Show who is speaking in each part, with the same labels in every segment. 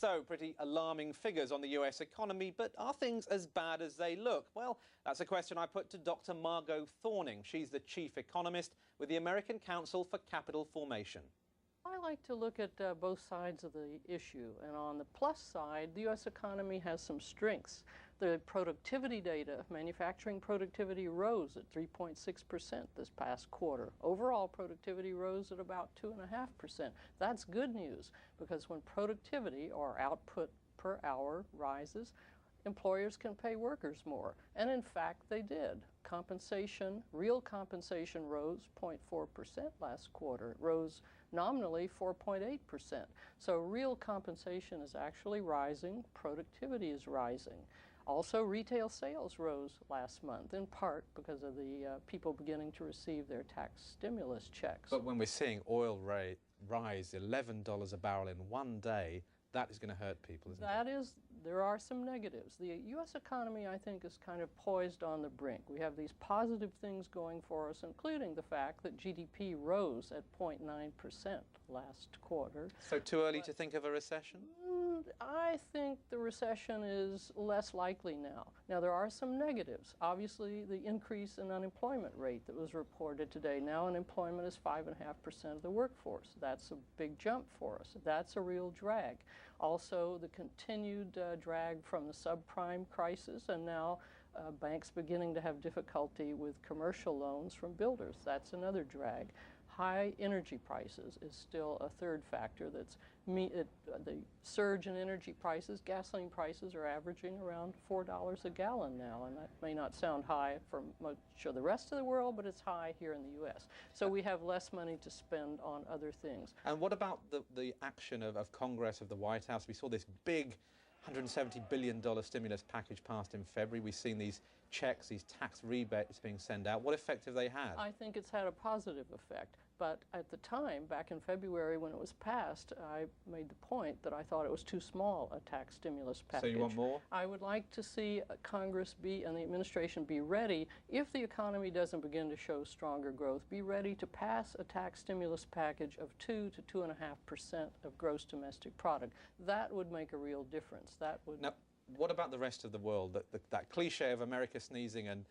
Speaker 1: So, pretty alarming figures on the US economy, but are things as bad as they look? Well, that's a question I put to Dr. Margo Thorning. She's the chief economist with the American Council for Capital Formation.
Speaker 2: I like to look at both sides of the issue, and on the plus side, the U.S. economy has some strengths. The productivity data, manufacturing productivity rose at 3.6% this past quarter. Overall productivity rose at about 2.5%. That's good news, because when productivity, or output per hour, rises, employers can pay workers more. And in fact, they did. Compensation, real compensation rose 0.4% last quarter. It rose nominally 4.8%. So real compensation is actually rising. Productivity is rising. Also, retail sales rose last month, in part because of the people beginning to receive their tax stimulus checks.
Speaker 1: But when we're seeing oil rate rise $11 a barrel in one day, that is going to hurt people, isn't it?
Speaker 2: There are some negatives. The U.S. economy, I think, is kind of poised on the brink. We have these positive things going for us, including the fact that GDP rose at 0.9% last quarter.
Speaker 1: So too early to think of a recession?
Speaker 2: I think the recession is less likely now. Now, there are some negatives. Obviously, the increase in unemployment rate that was reported today. Now unemployment is 5.5% of the workforce. That's a big jump for us. That's a real drag. Also, the continued drag from the subprime crisis, and now banks beginning to have difficulty with commercial loans from builders. That's another drag. High energy prices is still a third factor. The surge in energy prices, gasoline prices are averaging around $4 a gallon now, and that may not sound high for much of the rest of the world, but it's high here in the U.S. So we have less money to spend on other things.
Speaker 1: And what about the action of Congress, of the White House? We saw this big $170 billion stimulus package passed in February. We've seen these checks, these tax rebates being sent out. What effect have they had?
Speaker 2: I think it's had a positive effect. But at the time, back in February when it was passed, I made the point that I thought it was too small a tax stimulus package.
Speaker 1: So you want more?
Speaker 2: I would like to see Congress and the administration be ready, if the economy doesn't begin to show stronger growth, be ready to pass a tax stimulus package of 2 to 2.5% of gross domestic product. That would make a real difference. That would.
Speaker 1: Now, what about the rest of the world? That cliche of America sneezing and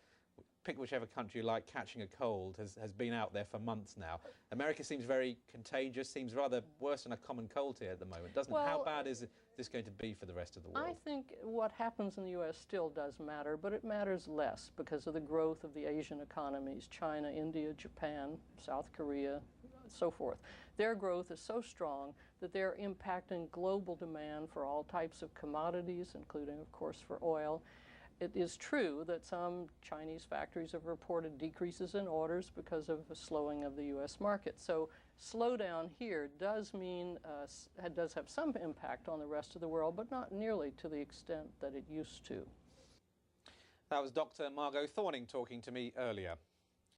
Speaker 1: pick whichever country you like, catching a cold has been out there for months now. America seems very contagious, seems rather worse than a common cold here at the moment, doesn't it? How bad is this going to be for the rest of the world?
Speaker 2: I think what happens in the U.S. still does matter, but it matters less because of the growth of the Asian economies, China, India, Japan, South Korea, so forth. Their growth is so strong that they're impacting global demand for all types of commodities, including, of course, for oil. It is true that some Chinese factories have reported decreases in orders because of a slowing of the U.S. market. So slowdown here does mean, does have some impact on the rest of the world, but not nearly to the extent that it used to.
Speaker 1: That was Dr. Margo Thorning talking to me earlier.